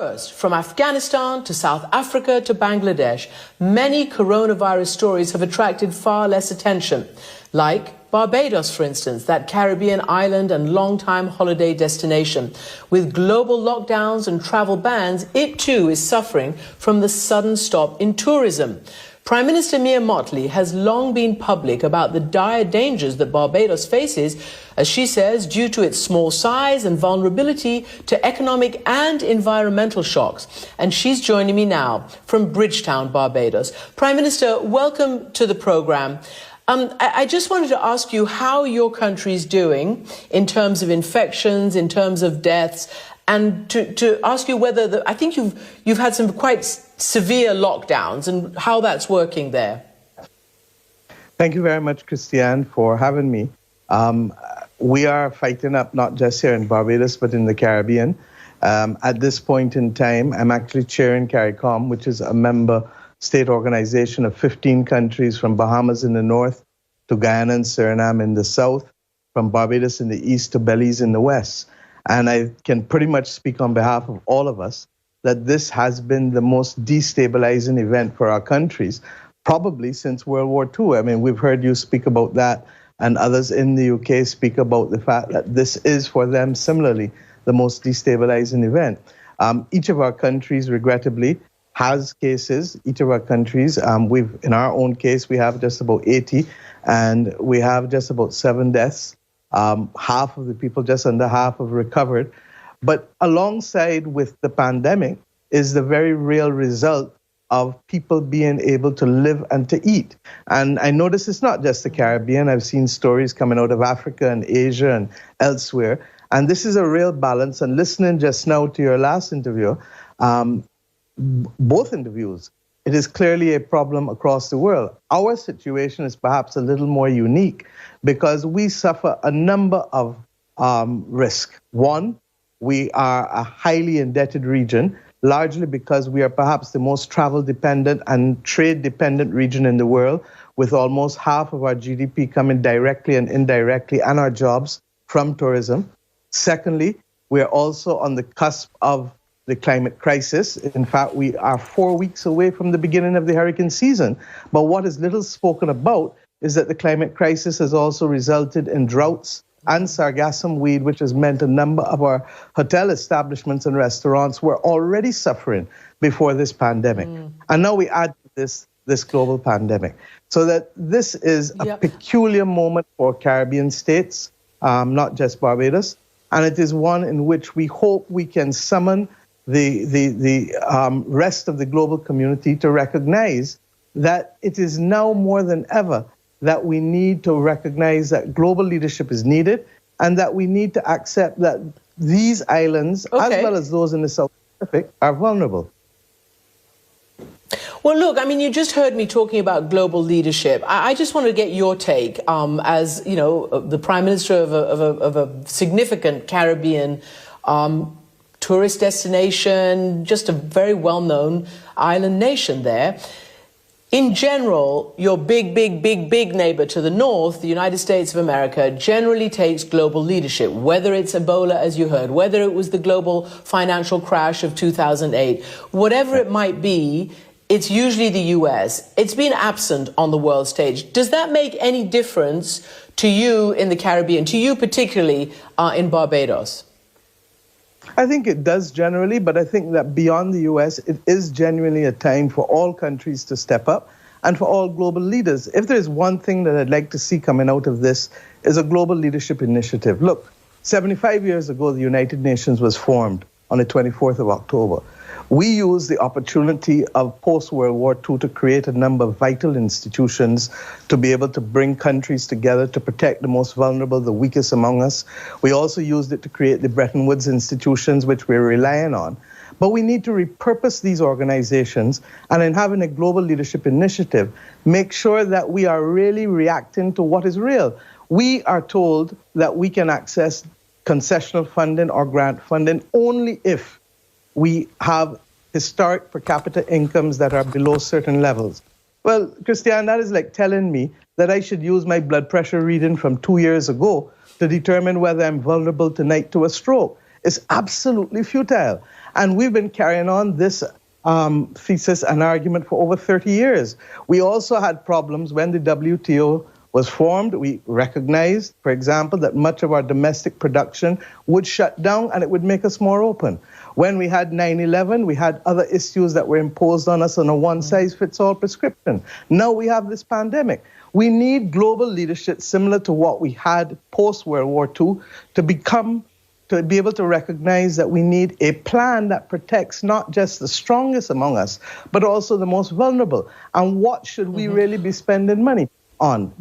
First, from Afghanistan to South Africa to Bangladesh, many coronavirus stories have attracted far less attention, like Barbados, for instance, that Caribbean island and long-time holiday destination. With global lockdowns and travel bans, it too is suffering from the sudden stop in tourism. Prime Minister Amor Mottley has long been public about the dire dangers that Barbados faces, as she says, due to its small size and vulnerability to economic and environmental shocks. And she's joining me now from Bridgetown, Barbados. Prime Minister, welcome to the programme. I just wanted to ask you how your country's doing in terms of infections, in terms of deaths, and to ask you whether I think you've had some quite severe lockdowns and how that's working there. Thank you very much, Christiane, for having me. We are fighting up not just here in Barbados, but in the Caribbean. At this point in time, I'm actually chairing CARICOM, which is a member state organization of 15 countries, from Bahamas in the north to Guyana and Suriname in the south, from Barbados in the east to Belize in the west. And I can pretty much speak on behalf of all of us that this has been the most destabilizing event for our countries, probably since World War II. I mean, we've heard you speak about that, and others in the UK speak about the fact that this is, for them, similarly, the most destabilizing event. Each of our countries, regrettably, has cases. Each of our countries, in our own case, we have just about 80, and we have just about 7 deaths. Half of the people, just under half, have recovered. But alongside with the pandemic is the very real result of people being able to live and to eat. And I notice it's not just the Caribbean. I've seen stories coming out of Africa and Asia and elsewhere. And this is a real balance. And listening just now to your last interview, both interviews, it is clearly a problem across the world. Our situation is perhaps a little more unique because we suffer a number of risks. One, we are a highly indebted region, largely because we are perhaps the most travel-dependent and trade-dependent region in the world, with almost half of our GDP coming directly and indirectly, and our jobs, from tourism. Secondly, we are also on the cusp of the climate crisis. In fact, we are 4 weeks away from the beginning of the hurricane season. But what is little spoken about is that the climate crisis has also resulted in droughts and sargassum weed, which has meant a number of our hotel establishments and restaurants were already suffering before this pandemic. And now we add to this global pandemic. So that this is a peculiar moment for Caribbean states, not just Barbados. And it is one in which we hope we can summon the rest of the global community to recognize that it is now more than ever that we need to recognize that global leadership is needed, and that we need to accept that these islands, as well as those in the South Pacific, are vulnerable. Well, look, I mean, you just heard me talking about global leadership. I just want to get your take as, you know, the Prime Minister of a significant Caribbean tourist destination, just a very well-known island nation there. In general, your big neighbor to the north, the United States of America, generally takes global leadership, whether it's Ebola, as you heard, whether it was the global financial crash of 2008, whatever it might be, it's usually the US. It's been absent on the world stage. Does that make any difference to you in the Caribbean, to you particularly in Barbados? I think it does generally, but I think that beyond the US, it is genuinely a time for all countries to step up and for all global leaders. If there's one thing that I'd like to see coming out of this, is a global leadership initiative. Look, 75 years ago, the United Nations was formed on the 24th of October. We used the opportunity of post-World War II to create a number of vital institutions to be able to bring countries together to protect the most vulnerable, the weakest among us. We also used it to create the Bretton Woods institutions, which we're relying on. But we need to repurpose these organizations, and in having a global leadership initiative, make sure that we are really reacting to what is real. We are told that we can access concessional funding or grant funding only if we have historic per capita incomes that are below certain levels. Well, Christiane, that is like telling me that I should use my blood pressure reading from 2 years ago to determine whether I'm vulnerable tonight to a stroke. is absolutely futile. And we've been carrying on this thesis and argument for over 30 years. We also had problems when the WTO was formed. We recognized, for example, that much of our domestic production would shut down and it would make us more open. When we had 9/11, we had other issues that were imposed on us on a one-size-fits-all prescription. Now we have this pandemic. We need global leadership similar to what we had post-World War II to be able to recognize that we need a plan that protects not just the strongest among us, but also the most vulnerable. And what should we really be spending money on?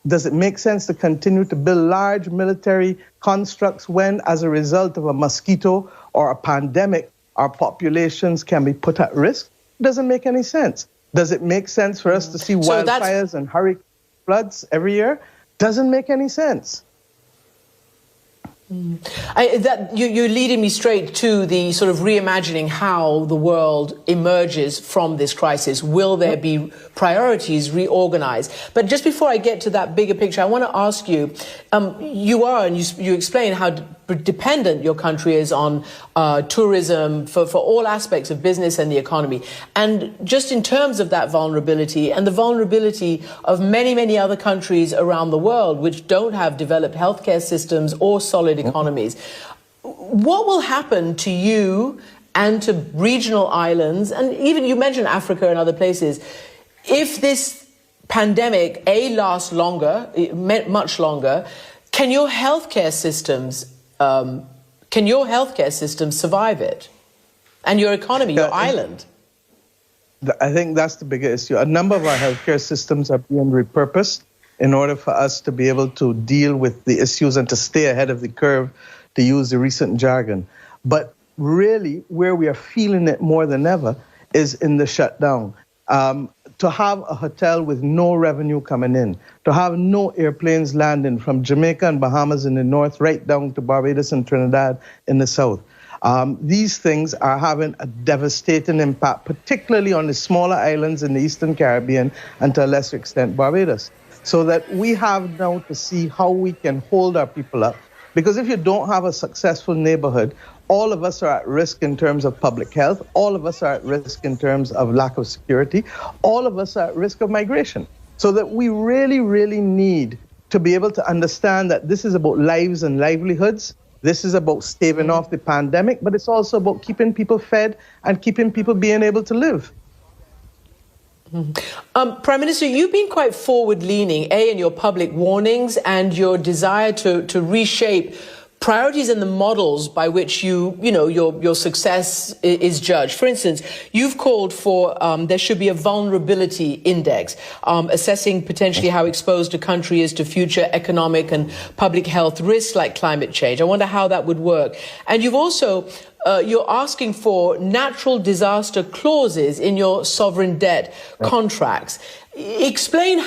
Does it make sense to continue to build large military constructs when, as a result of a mosquito or a pandemic, our populations can be put at risk? It doesn't make any sense. Does it make sense for us to see wildfires and hurricane floods every year? Doesn't make any sense. You're leading me straight to the sort of reimagining how the world emerges from this crisis. Will there be priorities reorganized? But just before I get to that bigger picture, I want to ask you, you explain how dependent your country is on tourism for all aspects of business and the economy. And just in terms of that vulnerability and the vulnerability of many, many other countries around the world which don't have developed healthcare systems or solid economies, what will happen to you and to regional islands, and even you mentioned Africa and other places, if this pandemic, lasts longer, much longer? Can your healthcare systems survive it? And your economy, your island? I think that's the bigger issue. A number of our healthcare systems are being repurposed in order for us to be able to deal with the issues and to stay ahead of the curve, to use the recent jargon. But really, where we are feeling it more than ever is in the shutdown. To have a hotel with no revenue coming in, to have no airplanes landing from Jamaica and Bahamas in the north right down to Barbados and Trinidad in the south. These things are having a devastating impact, particularly on the smaller islands in the Eastern Caribbean and to a lesser extent Barbados. So that we have now to see how we can hold our people up. Because if you don't have a successful neighborhood, all of us are at risk in terms of public health. All of us are at risk in terms of lack of security. All of us are at risk of migration. So that we really, really need to be able to understand that this is about lives and livelihoods. This is about staving off the pandemic, but it's also about keeping people fed and keeping people being able to live. Prime Minister, you've been quite forward-leaning, in your public warnings and your desire to reshape priorities and the models by which your success is judged. For instance, you've called for there should be a vulnerability index, assessing potentially how exposed a country is to future economic and public health risks like climate change. I wonder how that would work. And you've also you're asking for natural disaster clauses in your sovereign debt contracts. Explain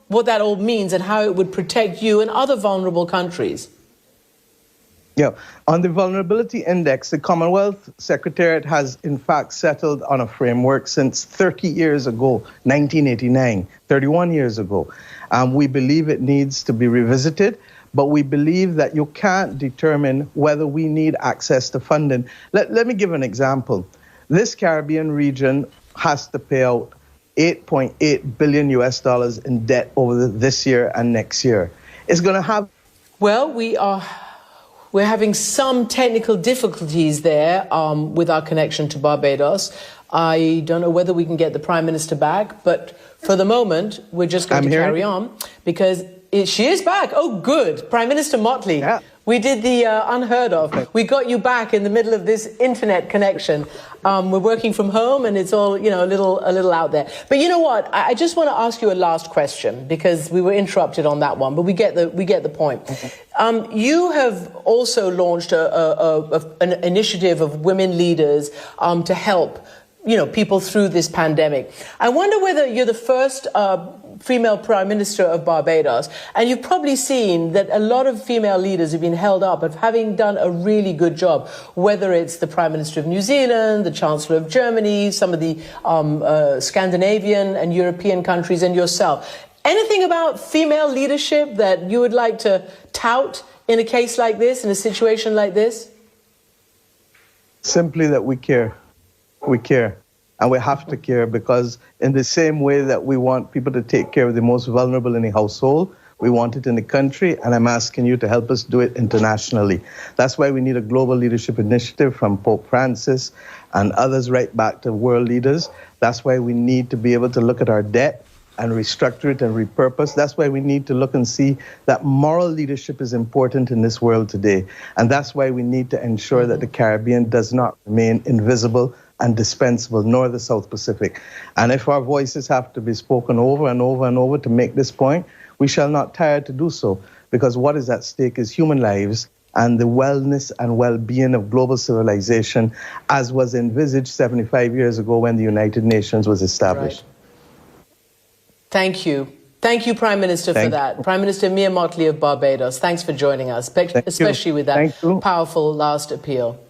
what that all means and how it would protect you and other vulnerable countries. Yeah, on the vulnerability index, the Commonwealth Secretariat has in fact settled on a framework since 30 years ago, 1989, 31 years ago. We believe it needs to be revisited, but we believe that you can't determine whether we need access to funding. Let me give an example. This Caribbean region has to pay out $8.8 billion in debt over this year and next year. It's going to have... Well, we're having some technical difficulties there with our connection to Barbados. I don't know whether we can get the Prime Minister back, but for the moment, we're just going to carry on because she is back. Oh, good. Prime Minister Mottley. Yeah. We did the unheard of. We got you back in the middle of this internet connection. We're working from home and it's all, a little out there. But you know what? I just want to ask you a last question because we were interrupted on that one, but we get the point. You have also launched an initiative of women leaders to help people through this pandemic. I wonder whether you're the first female Prime Minister of Barbados, and you've probably seen that a lot of female leaders have been held up of having done a really good job, whether it's the Prime Minister of New Zealand, the Chancellor of Germany, some of the Scandinavian and European countries, and yourself. Anything about female leadership that you would like to tout in a case like this, in a situation like this? Simply that we care. We care. And we have to care, because in the same way that we want people to take care of the most vulnerable in the household, we want it in the country, and I'm asking you to help us do it internationally. That's why we need a global leadership initiative from Pope Francis and others right back to world leaders. That's why we need to be able to look at our debt and restructure it and repurpose. That's why we need to look and see that moral leadership is important in this world today. And that's why we need to ensure that the Caribbean does not remain invisible and dispensable, nor the South Pacific. And if our voices have to be spoken over and over and over to make this point, we shall not tire to do so, because what is at stake is human lives and the wellness and well-being of global civilization, as was envisaged 75 years ago when the United Nations was established. Right. Thank you. Thank you, Prime Minister, for that. Prime Minister Amor Mottley of Barbados, thanks for joining us, especially with that powerful last appeal.